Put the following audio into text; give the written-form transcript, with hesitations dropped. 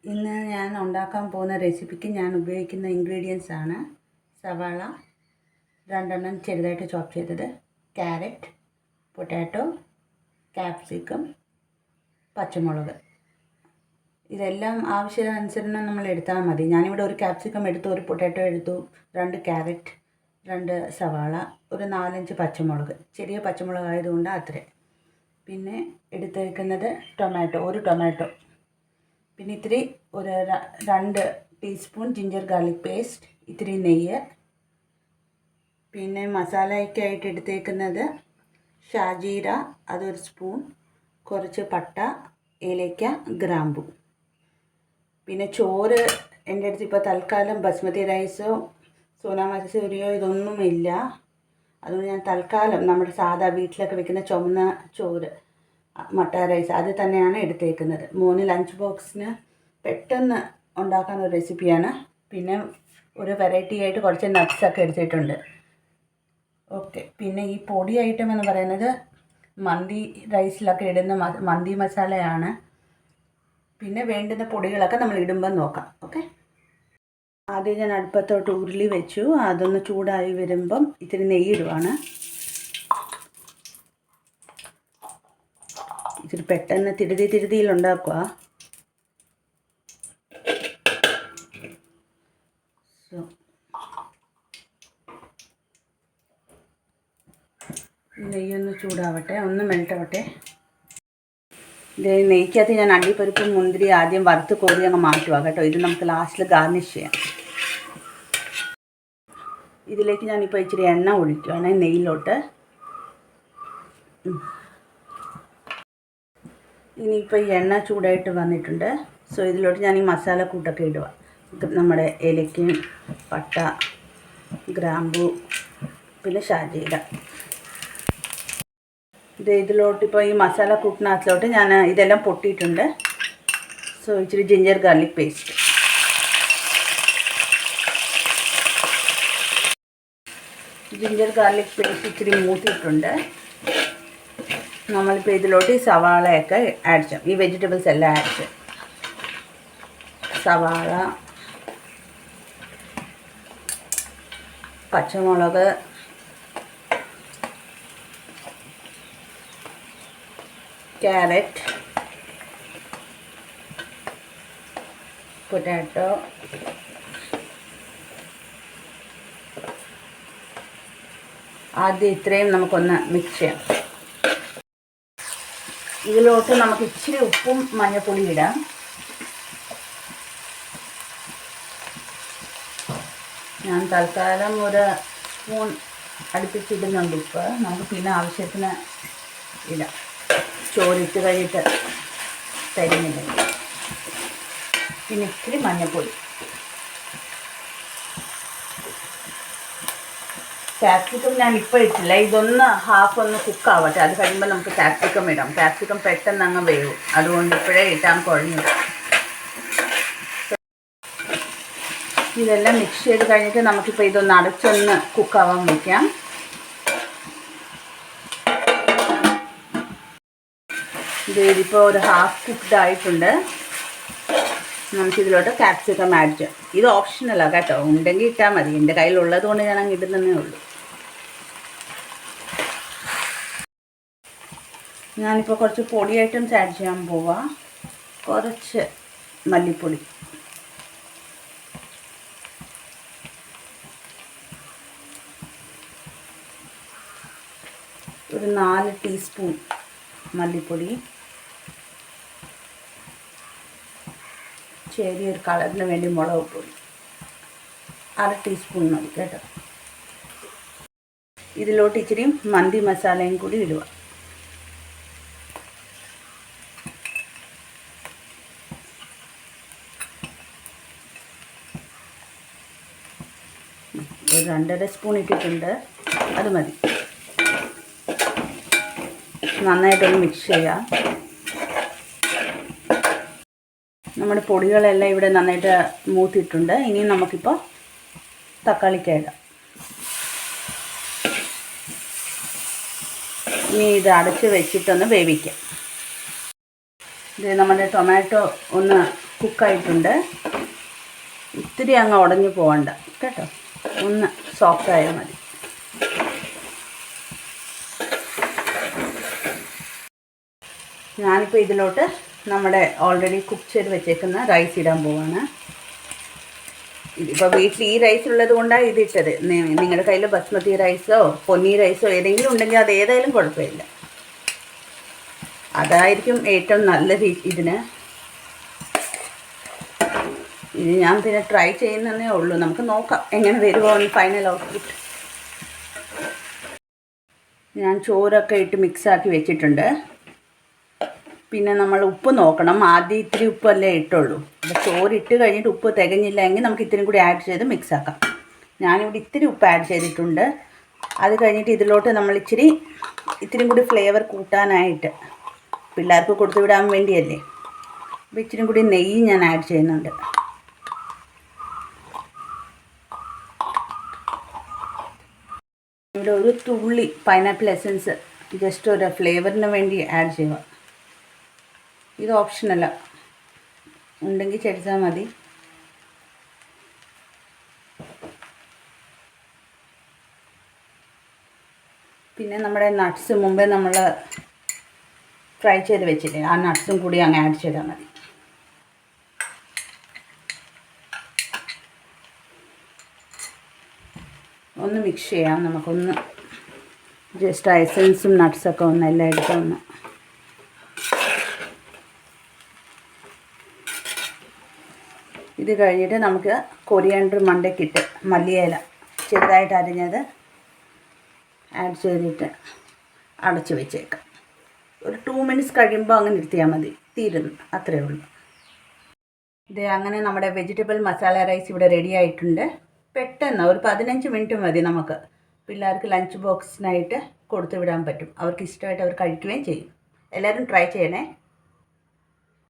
ഇന്ന് ഞാൻ ഉണ്ടാക്കാൻ പോകുന്ന റെസിപ്പിക്ക് ഞാൻ ഉപയോഗിക്കുന്ന ഇൻഗ്രീഡിയൻസ് ആണ് സവാള 2 ചെറുതായിട്ട് ചോപ്പ് ചെയ്തത്, ക്യാരറ്റ്, പൊട്ടാറ്റോ, ക്യാപ്സിക്കം, പച്ചമുളക്. ഇതെല്ലാം ആവശ്യാനുസരണം നമ്മൾ എടുത്താൽ മതി. ഞാനിവിടെ ഒരു ക്യാപ്സിക്കം എടുത്തു, ഒരു പൊട്ടാറ്റോ എടുത്തു, 2 ക്യാരറ്റ്, 2 സവാള, ഒരു 4-5 പച്ചമുളക്. ചെറിയ പച്ചമുളക് ആയതുകൊണ്ട് അത്രേ. പിന്നെ എടുത്തേക്കുന്നത് ടൊമാറ്റോ, ഒരു ടൊമാറ്റോ. പിന്നെ ഇത്തിരി ഒരു 2 ടീസ്പൂൺ ജിഞ്ചർ ഗാർലിക് പേസ്റ്റ്, ഇത്തിരി നെയ്യ്. പിന്നെ മസാലയ്ക്കായിട്ട് എടുത്തേക്കുന്നത് ഷാജീര, അതൊരു സ്പൂൺ, കുറച്ച് പട്ട, ഏലക്ക, ഗ്രാമ്പു. പിന്നെ ചോറ് എൻ്റെ അടുത്ത് ഇപ്പോൾ തൽക്കാലം ബസ്മതി റൈസോ സോനാ മസൂരിയോ ഇതൊന്നുമില്ല. അതുകൊണ്ട് ഞാൻ തൽക്കാലം നമ്മുടെ സാധാ വീട്ടിലൊക്കെ വെക്കുന്ന ചുവന്ന ചോറ്, മട്ട റൈസ്, അത് തന്നെയാണ് എടുത്തേക്കുന്നത്. മോന് ലഞ്ച് ബോക്സിന് പെട്ടെന്ന് ഉണ്ടാക്കുന്ന ഒരു റെസിപ്പിയാണ്. പിന്നെ ഒരു വെറൈറ്റി ആയിട്ട് കുറച്ച് നട്ട്സൊക്കെ എടുത്തിട്ടുണ്ട്. ഓക്കെ. പിന്നെ ഈ പൊടി ഐറ്റം എന്ന് പറയുന്നത് മന്തി റൈസിലൊക്കെ ഇടുന്ന മന്തി മസാലയാണ്. പിന്നെ വേണ്ടുന്ന പൊടികളൊക്കെ നമ്മൾ ഇടുമ്പം നോക്കാം. ഓക്കെ. ആദ്യം ഞാൻ അടുപ്പത്തോട്ട് ഉരുളി വെച്ചു. അതൊന്ന് ചൂടായി വരുമ്പം ഇത്തിരി നെയ്യിടുവാണ്. ഇത്തിരി പെട്ടെന്ന് തിരുതിയിലുണ്ടാക്കുക. നെയ്യൊന്ന് ചൂടാവട്ടെ, ഒന്ന് മെൽട്ടാവട്ടെ. നെയ്ക്കകത്ത് ഞാൻ അണ്ടിപ്പരിപ്പ് മുന്തിരി ആദ്യം വറുത്ത് കോരി അങ്ങ് മാറ്റുക കേട്ടോ. ഇത് നമുക്ക് ലാസ്റ്റിൽ ഗാർണിഷ് ചെയ്യാം. ഇതിലേക്ക് ഞാനിപ്പോൾ ഇച്ചിരി എണ്ണ ഒഴിക്കുകയാണ് നെയ്യിലോട്ട്. ഇനിയിപ്പോൾ ഈ എണ്ണ ചൂടായിട്ട് വന്നിട്ടുണ്ട്. സോ ഇതിലോട്ട് ഞാൻ ഈ മസാലക്കൂട്ടൊക്കെ ഇടുക. നമ്മുടെ ഏലക്കയും പട്ട, ഗ്രാമ്പു, പിന്നെ ഷാജീര. ഇതിലോട്ടിപ്പോൾ ഈ മസാല കൂട്ടിനകത്തിലോട്ട് ഞാൻ ഇതെല്ലാം പൊട്ടിയിട്ടുണ്ട്. സോ ഇച്ചിരി ജിഞ്ചർ ഗാർലിക് പേസ്റ്റ്, ഇച്ചിരി മൂത്തിയിട്ടുണ്ട്. നമ്മളിപ്പോൾ ഇതിലോട്ട് ഈ സവാളയൊക്കെ ആഡ് ചെയ്യാം. ഈ വെജിറ്റബിൾസ് എല്ലാം ആഡ് ചെയ്യാം. സവാള, പച്ചമുളക്, ക്യാരറ്റ്, പൊട്ടാറ്റോ, ആദ്യം ഇത്രയും നമുക്കൊന്ന് മിക്സ് ചെയ്യാം. ഇതിലോട്ട് നമുക്ക് ഇച്ചിരി ഉപ്പും മഞ്ഞൾപ്പൊടി ഇടാം. ഞാൻ തൽക്കാലം ഒരു സ്പൂൺ അടുപ്പിച്ചിടുന്നുണ്ട് ഉപ്പ്. നമുക്ക് പിന്നെ ആവശ്യത്തിന് ഇടാം. ചോറിട്ട് കഴിഞ്ഞിട്ട് തരുന്നില്ല. പിന്നെ ഇത്തിരി മഞ്ഞൾപ്പൊടി. ക്യാപ്സിക്കം ഞാൻ ഇപ്പോൾ ഇട്ടില്ല. ഇതൊന്ന് ഒന്ന് കുക്കാവട്ടെ. അത് കഴിയുമ്പോൾ നമുക്ക് ക്യാപ്സിക്കം ഇടാം. ക്യാപ്സിക്കം പെട്ടെന്ന് അങ്ങ് വേവും. അതുകൊണ്ട് ഇപ്പോഴേ ഇട്ടാൽ കുഴഞ്ഞു. ഇതെല്ലാം മിക്സ് ചെയ്ത് കഴിഞ്ഞിട്ട് നമുക്കിപ്പോൾ ഇതൊന്ന് അടച്ചൊന്ന് കുക്കാവാൻ വയ്ക്കാം. ഇതിപ്പോൾ ഒരു ഹാഫ് കുക്ക്ഡ് ആയിട്ടുണ്ട്. നമുക്കിതിലോട്ട് ക്യാപ്സിക്കം ആഡ് ചെയ്യാം. ഇത് ഓപ്ഷണലാണ് കേട്ടോ. ഉണ്ടെങ്കിൽ ഇട്ടാൽ മതി. എൻ്റെ കയ്യിലുള്ളത് കൊണ്ട് ഞാൻ അങ്ങ് ഇടുന്നതേ ഉള്ളൂ. ഞാനിപ്പോൾ കുറച്ച് പൊടി ഐറ്റംസ് ആഡ് ചെയ്യാൻ പോവാം. കുറച്ച് മല്ലിപ്പൊടി, ഒരു 4 ടീസ്പൂൺ മല്ലിപ്പൊടി, ചെറിയൊരു കളറിന് വേണ്ടി മുളക് പൊടി 1/2 ടീസ്പൂൺ മതി കേട്ടോ. ഇതിലോട്ട് ഇച്ചിരി മന്തി മസാലയും കൂടി ഇടുക. ഒരു 2.5 സ്പൂൺ ഇട്ടിട്ടുണ്ട്. അത് മതി. നന്നായിട്ടൊന്ന് മിക്സ് ചെയ്യാം. നമ്മുടെ പൊടികളെല്ലാം ഇവിടെ നന്നായിട്ട് മൂത്തിയിട്ടുണ്ട്. ഇനി നമുക്കിപ്പോൾ തക്കാളിക്ക ഇടാം. ഇനി ഇത് അടച്ച് വെച്ചിട്ടൊന്ന് വേവിക്കാം. ഇത് നമ്മുടെ ടൊമാറ്റോ ഒന്ന് കുക്കായിട്ടുണ്ട്. ഇത്തിരി അങ്ങ് ഉടഞ്ഞു പോകണ്ട കേട്ടോ, ഒന്ന് സോഫ്റ്റ് ആയാൽ മതി. ഞാനിപ്പോൾ ഇതിലോട്ട് നമ്മുടെ ഓൾറെഡി കുക്ക് ചെയ്ത് വെച്ചേക്കുന്ന റൈസ് ഇടാൻ പോവാണ്. ഇതിപ്പോൾ വീട്ടിൽ ഈ റൈസ് ഉള്ളത് കൊണ്ടാണ് ഇതിട്ടത്. നിങ്ങളുടെ കയ്യിൽ ബസ്മതി റൈസോ പൊന്നി റൈസോ ഏതെങ്കിലും ഉണ്ടെങ്കിൽ അത് ഏതായാലും കുഴപ്പമില്ല, അതായിരിക്കും ഏറ്റവും നല്ലത് ഇതിന്. ഇത് ഞാൻ പിന്നെ ട്രൈ ചെയ്യുന്നതേ ഉള്ളൂ, നമുക്ക് നോക്കാം എങ്ങനെ വരുമോ ഫൈനൽ ഔട്ട്പുട്ട്. ഞാൻ ചോറൊക്കെ ഇട്ട് മിക്സാക്കി വെച്ചിട്ടുണ്ട്. പിന്നെ നമ്മൾ ഉപ്പ് നോക്കണം, ആദ്യം ഇത്തിരി ഉപ്പല്ലേ ഇട്ടുള്ളൂ. അപ്പോൾ ചോറിട്ട് കഴിഞ്ഞിട്ട് ഉപ്പ് തികഞ്ഞില്ല എങ്കിൽ നമുക്ക് ഇത്തിരി കൂടി ആഡ് ചെയ്ത് മിക്സാക്കാം. ഞാനിവിടെ ഇത്തിരി ഉപ്പ് ആഡ് ചെയ്തിട്ടുണ്ട്. അത് കഴിഞ്ഞിട്ട് ഇതിലോട്ട് നമ്മൾ ഇത്തിരി കൂടി ഫ്ലേവർ കൂട്ടാനായിട്ട് പിള്ളേർക്ക് കൊടുത്തു വിടാൻ വേണ്ടിയല്ലേ, അപ്പോൾ ഇച്ചിരി കൂടി നെയ്യ് ഞാൻ ആഡ് ചെയ്യുന്നുണ്ട്. ഇവിടെ ഒരു തുള്ളി പൈനാപ്പിൾ എസൻസ് ജസ്റ്റ് ഒരു ഫ്ലേവറിന് വേണ്ടി ആഡ് ചെയ്യുക. ഇത് ഓപ്ഷനല്ല, ഉണ്ടെങ്കിൽ ചേർത്താൽ മതി. പിന്നെ നമ്മുടെ നട്ട്സ് മുമ്പേ നമ്മൾ ഫ്രൈ ചെയ്ത് വെച്ചില്ലേ, ആ നട്ട്സും കൂടി അങ്ങ് ആഡ് ചെയ്താൽ മതി. ഒന്ന് മിക്സ് ചെയ്യാം, നമുക്കൊന്ന് ജസ്റ്റ് എസൻസും നട്ട്സൊക്കെ ഒന്ന് എല്ലാം എടുത്തൊന്ന്. ഇത് കഴിഞ്ഞിട്ട് നമുക്ക് കൊറിയാണ്ടർ മണ്ടയ്ക്കിട്ട് മല്ലിയില ചെറുതായിട്ട് അരിഞ്ഞത് ആഡ് ചെയ്തിട്ട് അടച്ച് വെച്ചേക്കാം. ഒരു 2 മിനിറ്റ്സ് കഴിയുമ്പോൾ അങ്ങ് നിർത്തിയാൽ മതി, തീരുന്നു, അത്രയേ ഉള്ളൂ. ഇത് അങ്ങനെ നമ്മുടെ വെജിറ്റബിൾ മസാല റൈസ് ഇവിടെ റെഡി ആയിട്ടുണ്ട്. പെട്ടെന്ന് ഒരു 15 മിനിറ്റ് മതി, നമുക്ക് പിള്ളേർക്ക് ലഞ്ച് ബോക്സിനായിട്ട് കൊടുത്തു വിടാൻ പറ്റും. അവർക്ക് ഇഷ്ടമായിട്ട് അവർ കഴിക്കുകയും ചെയ്യും. എല്ലാവരും ട്രൈ ചെയ്യണേ.